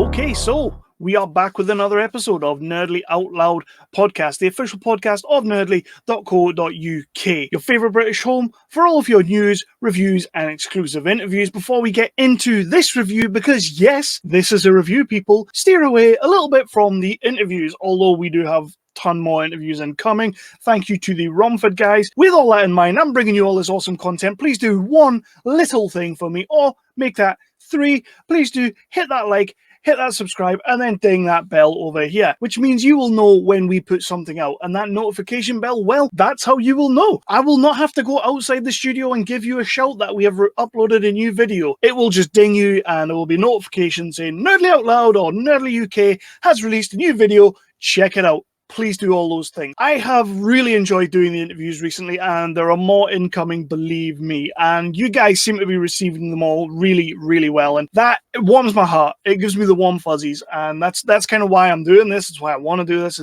Okay, so we are back with another episode of Nerdly Out Loud podcast, the official podcast of nerdly.co.uk, your favourite British home for all of your news, reviews, and exclusive interviews. Before we get into this review, because yes, this is a review, people, steer away a little bit from the interviews, although we do have ton more interviews incoming. Thank you to the Romford guys. With all that in mind, I'm bringing you all this awesome content. Please do one little thing for me, or make that three. Please do hit that like, hit that subscribe, and then ding that bell over here, which means you will know when we put something out. And that notification bell, well, that's how you will know. I will not have to go outside the studio and give you a shout that we have uploaded a new video. It will just ding you, and there will be notifications saying Nerdly Out Loud or Nerdly UK has released a new video. Check it out. Please do all those things. I have really enjoyed doing the interviews recently, and there are more incoming, believe me. And you guys seem to be receiving them all really, really well. And that warms my heart. It gives me the warm fuzzies. And that's kind of why I'm doing this. It's why I want to do this.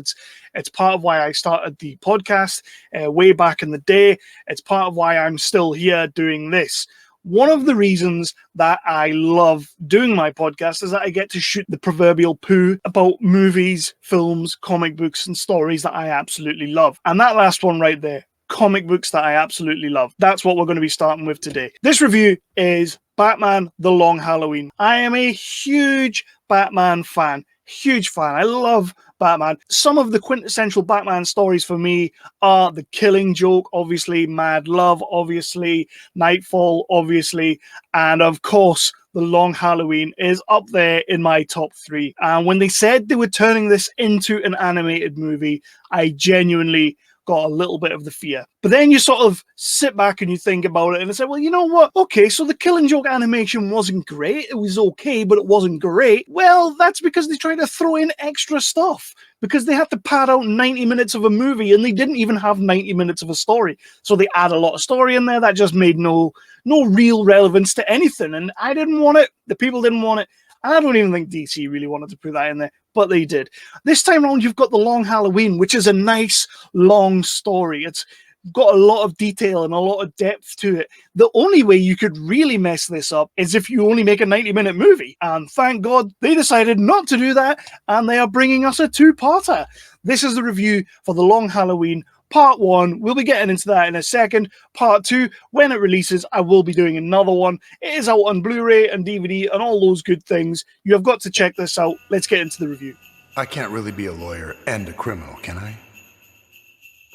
It's part of why I started the podcast way back in the day. It's part of why I'm still here doing this. One of the reasons that I love doing my podcast is that I get to shoot the proverbial poo about movies, films, comic books, and stories that I absolutely love. And that last one right there, comic books that I absolutely love. That's what we're going to be starting with today. This review is Batman: The Long Halloween. I am a huge Batman fan. Huge fan. I love Batman. Some of the quintessential Batman stories for me are The Killing Joke, obviously, Mad Love, obviously, Nightfall, obviously, and of course, The Long Halloween is up there in my top three. And when they said they were turning this into an animated movie, I genuinely got a little bit of the fear. But then you sort of sit back and you think about it and say, well, you know what? Okay, so the Killing Joke animation wasn't great. It was okay, but it wasn't great. Well, that's because they tried to throw in extra stuff, because they had to pad out 90 minutes of a movie, and they didn't even have 90 minutes of a story. So they add a lot of story in there that just made no real relevance to anything. And I didn't want it. The people didn't want it. And I don't even think DC really wanted to put that in there, but they did. This time around, you've got The Long Halloween, which is a nice, long story. It's got a lot of detail and a lot of depth to it. The only way you could really mess this up is if you only make a 90-minute movie. And thank God they decided not to do that, and they are bringing us a two-parter. This is the review for The Long Halloween, Part 1. We'll be getting into that in a second. Part 2, when it releases, I will be doing another one. It is out on Blu-ray and DVD and all those good things. You have got to check this out. Let's get into the review. I can't really be a lawyer and a criminal, can I?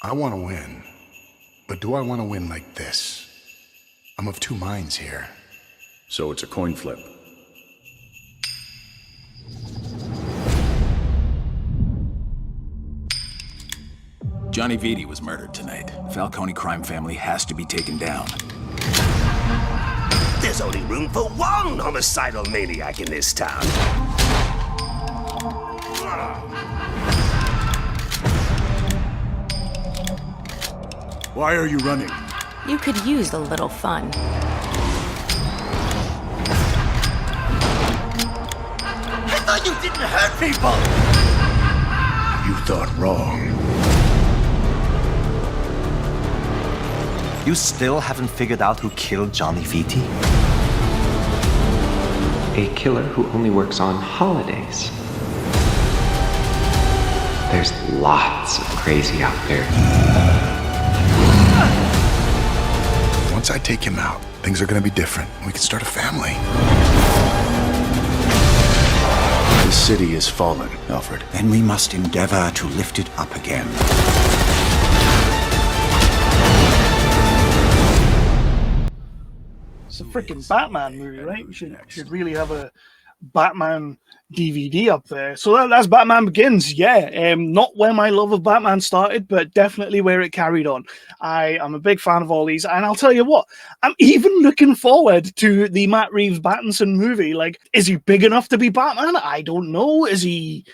I want to win. But do I want to win like this? I'm of two minds here. So it's a coin flip. Johnny Vitti was murdered tonight. The Falcone crime family has to be taken down. There's only room for one homicidal maniac in this town. Why are you running? You could use a little fun. I thought you didn't hurt people! You thought wrong. You still haven't figured out who killed Johnny Vitti? A killer who only works on holidays. There's lots of crazy out there. Once I take him out, things are going to be different. We can start a family. The city is fallen, Alfred. And we must endeavor to lift it up again. It's a freaking Batman movie, right? We should really have a Batman DVD up there. So that's Batman Begins. Yeah, not where my love of Batman started, but definitely where it carried on. I am a big fan of all these, and I'll tell you what, I'm even looking forward to the Matt Reeves Battinson movie. Like, is he big enough to be Batman? I don't know. Is he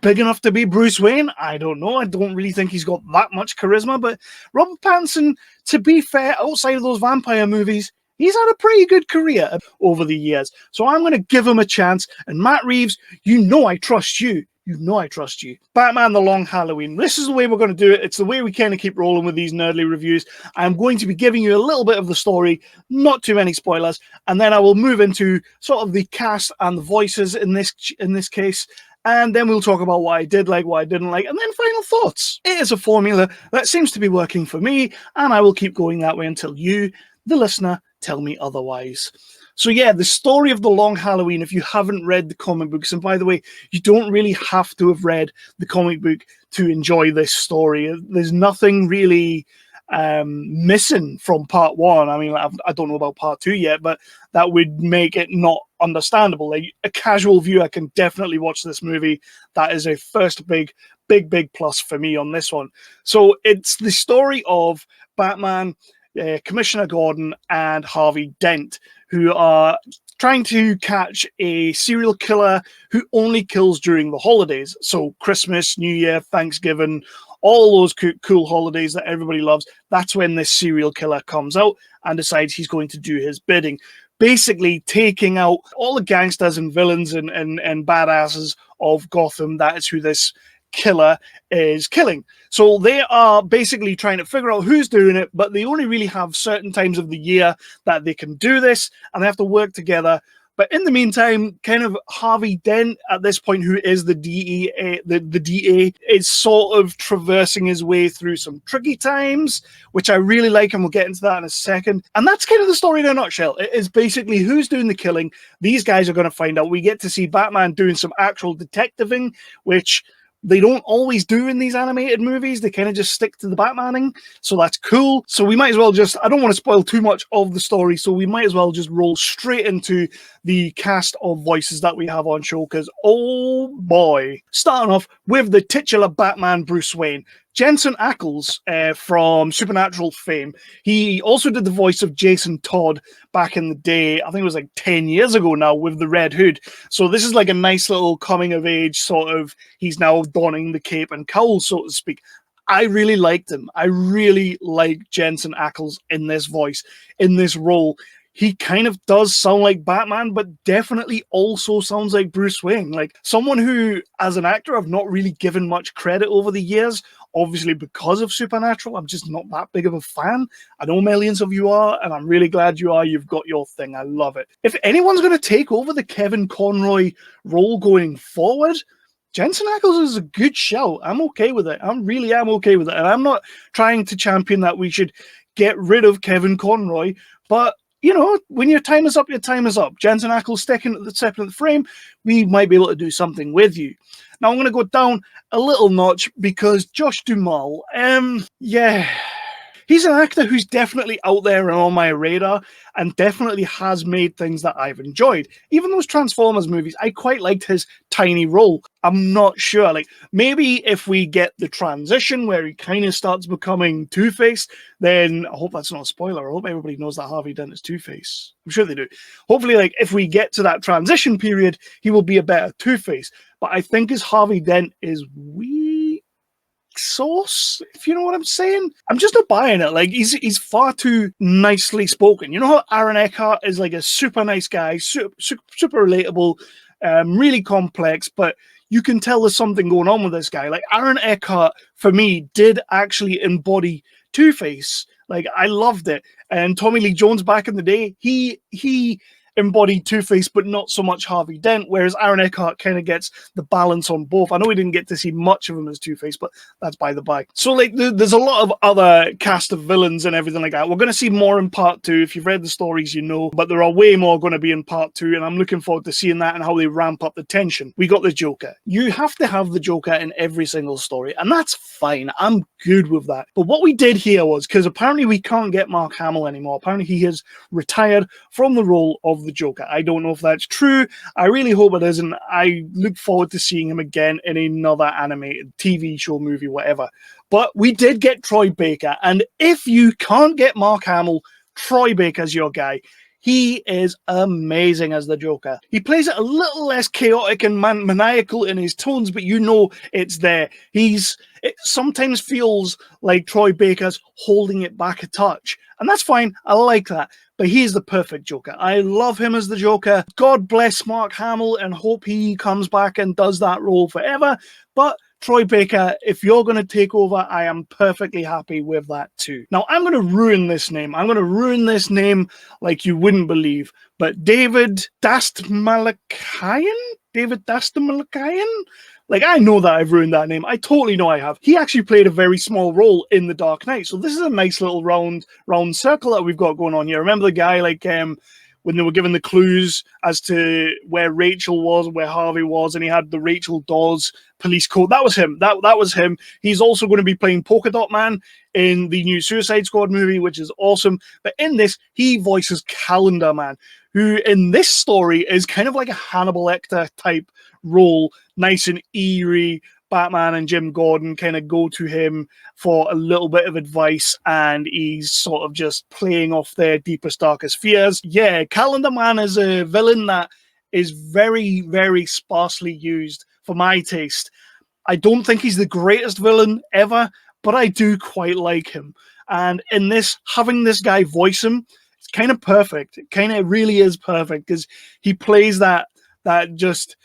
big enough to be Bruce Wayne? I don't know. I don't really think he's got that much charisma, but Robert Pattinson, to be fair, outside of those vampire movies, he's had a pretty good career over the years. So I'm going to give him a chance. And Matt Reeves, you know I trust you You know I trust you. Batman The Long Halloween. This is the way we're going to do it. It's the way we kind of keep rolling with these nerdly reviews. I'm going to be giving you a little bit of the story, not too many spoilers, and then I will move into sort of the cast and the voices in this case, and then we'll talk about what I did like, what I didn't like, and then final thoughts. It is a formula that seems to be working for me, and I will keep going that way until you, the listener, tell me otherwise. So yeah, the story of The Long Halloween, if you haven't read the comic books, and by the way, you don't really have to have read the comic book to enjoy this story. There's nothing really missing from part one. I mean, I don't know about part two yet, but that would make it not understandable. Like, a casual viewer can definitely watch this movie. That is a first big plus for me on this one. So it's the story of Batman, Commissioner Gordon, and Harvey Dent, who are trying to catch a serial killer who only kills during the holidays. So Christmas, New Year, Thanksgiving, all those cool holidays that everybody loves. That's when this serial killer comes out and decides he's going to do his bidding, basically taking out all the gangsters and villains and badasses of Gotham. That is who this killer is killing. So they are basically trying to figure out who's doing it, but they only really have certain times of the year that they can do this, and they have to work together. But in the meantime, kind of Harvey Dent at this point, who is the DEA, the DA, is sort of traversing his way through some tricky times, which I really like, and we'll get into that in a second. And that's kind of the story in a nutshell. It is basically who's doing the killing. These guys are going to find out. We get to see Batman doing some actual detectiving, which they don't always do in these animated movies. They kind of just stick to the Batmaning. So that's cool. So we might as well just, I don't want to spoil too much of the story, so we might as well just roll straight into the cast of voices that we have on show, because oh boy. Starting off with the titular Batman, Bruce Wayne. Jensen Ackles from Supernatural fame. He also did the voice of Jason Todd back in the day. I think it was like 10 years ago now, with the Red Hood. So this is like a nice little coming of age sort of, he's now donning the cape and cowl, so to speak. I really liked him. I really like Jensen Ackles in this voice, in this role. He kind of does sound like Batman, but definitely also sounds like Bruce Wayne. Like, someone who, as an actor, I've not really given much credit over the years, obviously because of Supernatural. I'm just not that big of a fan. I know millions of you are, and I'm really glad you are. You've got your thing. I love it. If anyone's going to take over the Kevin Conroy role going forward, Jensen Ackles is a good shout. I'm okay with it. I really am okay with it. And I'm not trying to champion that we should get rid of Kevin Conroy, but you know, when your time is up, your time is up. Jensen Ackles stepping at the frame, we might be able to do something with you. Now, I'm going to go down a little notch because Josh Duhamel, yeah, he's an actor who's definitely out there and on my radar, and definitely has made things that I've enjoyed. Even those Transformers movies, I quite liked his tiny role. I'm not sure. Like, maybe if we get the transition where he kind of starts becoming Two-Face, then I hope that's not a spoiler. I hope everybody knows that Harvey Dent is Two-Face. I'm sure they do. Hopefully, like, if we get to that transition period, he will be a better Two-Face. But I think his Harvey Dent is weak sauce, if you know what I'm saying. I'm just not buying it. Like, he's far too nicely spoken. You know how Aaron Eckhart is like a super nice guy, super relatable, really complex, but you can tell there's something going on with this guy. Like, Aaron Eckhart, for me, did actually embody Two-Face. Like, I loved it. And Tommy Lee Jones back in the day, he embodied Two-Face, but not so much Harvey Dent, whereas Aaron Eckhart kind of gets the balance on both. I know we didn't get to see much of him as Two-Face, but that's by the by. So, like, there's a lot of other cast of villains and everything like that. We're going to see more in part 2. If you've read the stories, you know, but there are way more going to be in part 2, and I'm looking forward to seeing that and how they ramp up the tension. We got the Joker. You have to have the Joker in every single story, and that's fine. I'm good with that. But what we did here was, because apparently we can't get Mark Hamill anymore. Apparently he has retired from the role of the Joker. I don't know if that's true. I really hope it isn't. I look forward to seeing him again in another animated TV show, movie, whatever. But we did get Troy Baker, and if you can't get Mark Hamill, Troy Baker's your guy. He is amazing as the Joker. He plays it a little less chaotic and maniacal in his tones, but you know it's there. It sometimes feels like Troy Baker's holding it back a touch, and that's fine. I like that. But he is the perfect Joker. I love him as the Joker. God bless Mark Hamill and hope he comes back and does that role forever. But Troy Baker, if you're going to take over, I am perfectly happy with that too. Now, I'm going to ruin this name. I'm going to ruin this name like you wouldn't believe. But David Dastmalchian? David Dastmalchian? Like, I know that I've ruined that name. I totally know I have. He actually played a very small role in The Dark Knight. So this is a nice little round circle that we've got going on here. Remember the guy, like, when they were given the clues as to where Rachel was, where Harvey was, and he had the Rachel Dawes police coat. That was him. That was him. He's also going to be playing Polka Dot Man in the new Suicide Squad movie, which is awesome. But in this, he voices Calendar Man, who in this story is kind of like a Hannibal Lecter type role, nice and eerie. Batman and Jim Gordon kind of go to him for a little bit of advice, and he's sort of just playing off their deepest, darkest fears. Yeah, Calendar Man is a villain that is very, very sparsely used for my taste. I don't think he's the greatest villain ever, but I do quite like him. And in this, having this guy voice him, it's kind of perfect. It kind of really is perfect because he plays that just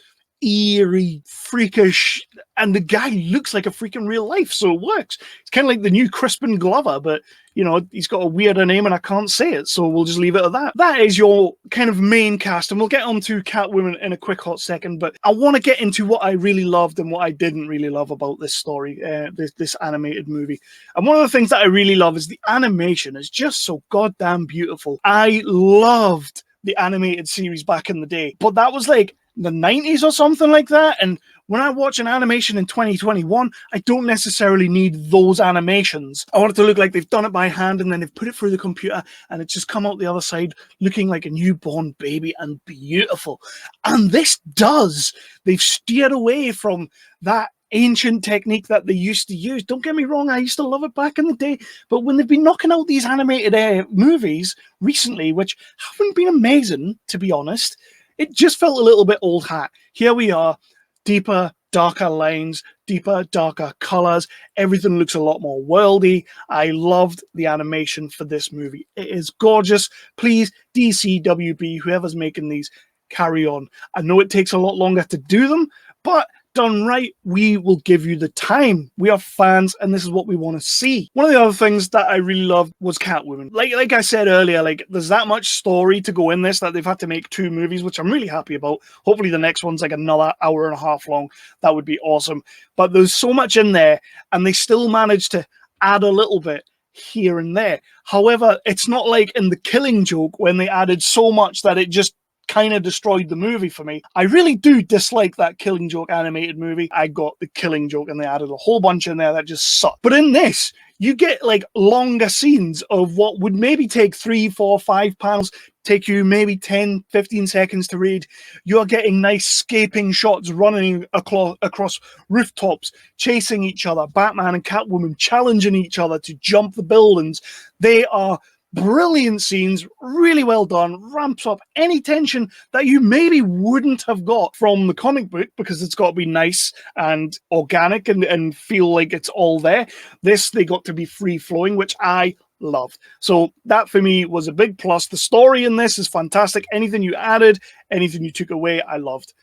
eerie, freakish, and the guy looks like a freaking real life, so it works. It's kind of like the new Crispin Glover, but you know, he's got a weirder name and I can't say it, so we'll just leave it at that. That is your kind of main cast, and we'll get on to Catwoman in a quick hot second, but I want to get into what I really loved and what I didn't really love about this story, this animated movie. And one of the things that I really love is the animation is just so goddamn beautiful. I loved the animated series back in the day, but that was like the 90s or something like that, and when I watch an animation in 2021, I don't necessarily need those animations. I want it to look like they've done it by hand and then they've put it through the computer and it's just come out the other side looking like a newborn baby and beautiful. And this does. They've steered away from that ancient technique that they used to use. Don't get me wrong, I used to love it back in the day, but when they've been knocking out these animated movies recently, which haven't been amazing, to be honest, it just felt a little bit old hat. Here we are, deeper, darker lines, deeper, darker colors. Everything looks a lot more worldy. I loved the animation for this movie. It is gorgeous. Please, DC, WB, whoever's making these, carry on. I know it takes a lot longer to do them, but done right, we will give you the time. We are fans, and this is what we want to see. One of the other things that I really loved was Catwoman. Like I said earlier, like there's that much story to go in this that they've had to make 2 movies, which I'm really happy about. Hopefully the next one's like another hour and a half long. That would be awesome. But there's so much in there, and they still managed to add a little bit here and there. However, it's not like in The Killing Joke when they added so much that it just kind of destroyed the movie for me. I really do dislike that Killing Joke animated movie. I got The Killing Joke and they added a whole bunch in there that just sucked. But in this, you get like longer scenes of what would maybe take 3, 4, 5 panels, take you maybe 10, 15 seconds to read. You're getting nice scaping shots running across rooftops, chasing each other, Batman and Catwoman challenging each other to jump the buildings. They are brilliant scenes, really well done, ramps up any tension that you maybe wouldn't have got from the comic book because it's got to be nice and organic and feel like it's all there. This, they got to be free-flowing, which I loved. So that for me was a big plus. The story in this is fantastic. Anything you added, anything you took away, I loved.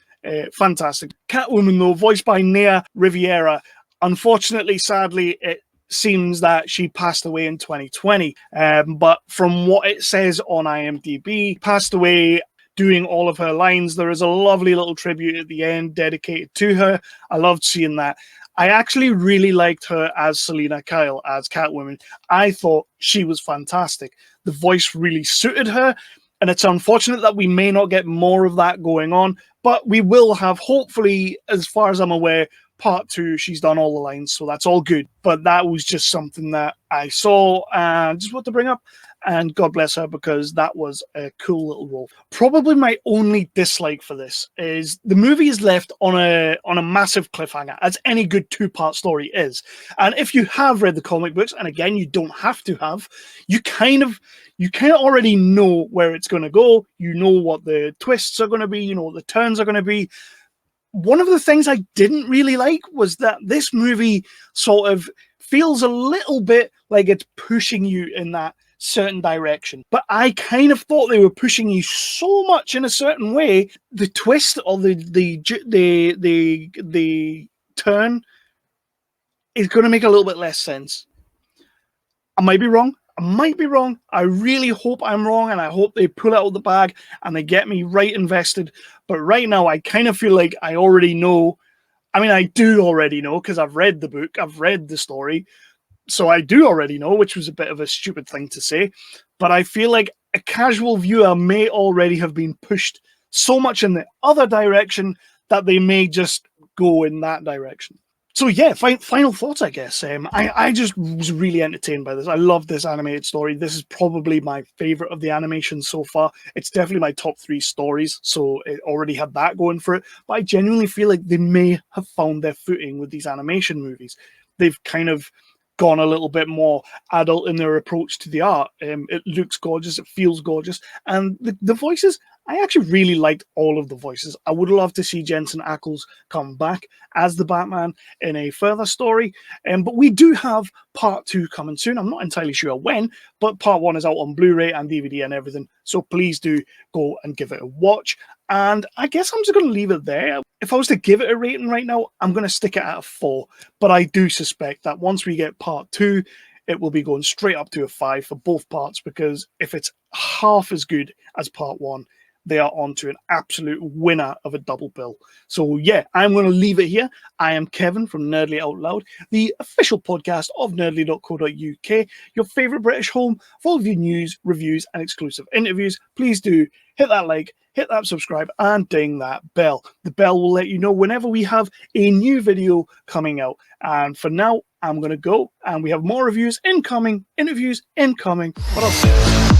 Fantastic. Catwoman, though, voiced by Naya Rivera. Unfortunately, sadly, it seems that she passed away in 2020, but from what it says on IMDb, passed away doing all of her lines. There is a lovely little tribute at the end dedicated to her. I loved seeing that. I actually really liked her as Selina Kyle, as Catwoman. I thought she was fantastic. The voice really suited her, and it's unfortunate that we may not get more of that going on, but we will have, hopefully, as far as I'm aware, part 2, she's done all the lines, so that's all good. But that was just something that I saw and just want to bring up. And God bless her, because that was a cool little role. Probably my only dislike for this is the movie is left on a massive cliffhanger, as any good 2-part story is. And if you have read the comic books, and again, you don't have to have, you kind of already know where it's going to go. You know what the twists are going to be. You know what the turns are going to be. One of the things I didn't really like was that this movie sort of feels a little bit like it's pushing you in that certain direction, but I kind of thought they were pushing you so much in a certain way. The twist or the turn is going to make a little bit less sense. I might be wrong. I really hope I'm wrong, and I hope they pull it out of the bag and they get me right invested. But right now, I kind of feel like I already know. I mean, I do already know, because I've read the book, I've read the story. So I do already know, which was a bit of a stupid thing to say. But I feel like a casual viewer may already have been pushed so much in the other direction that they may just go in that direction. So yeah, final thoughts, I guess. I just was really entertained by this. I love this animated story. This is probably my favorite of the animation so far. It's definitely my top 3 stories, so it already had that going for it. But I genuinely feel like they may have found their footing with these animation movies. They've kind of gone a little bit more adult in their approach to the art. It looks gorgeous, it feels gorgeous, and the voices, I actually really liked all of the voices. I would love to see Jensen Ackles come back as the Batman in a further story, but we do have part 2 coming soon. I'm not entirely sure when, but part 1 is out on Blu-ray and DVD and everything, so please do go and give it a watch. And I guess I'm just going to leave it there. If I was to give it a rating right now, I'm going to stick it at a 4. But I do suspect that once we get part 2, it will be going straight up to a 5 for both parts, because if it's half as good as part 1, they are on to an absolute winner of a double bill. So yeah, I'm going to leave it here. I am Kevin from Nerdly Out Loud, the official podcast of nerdly.co.uk, your favourite British home for all of your news, reviews, and exclusive interviews. Please do hit that like, hit that subscribe, and ding that bell. The bell will let you know whenever we have a new video coming out. And for now, I'm going to go, and we have more reviews incoming, interviews incoming. But I'll see you.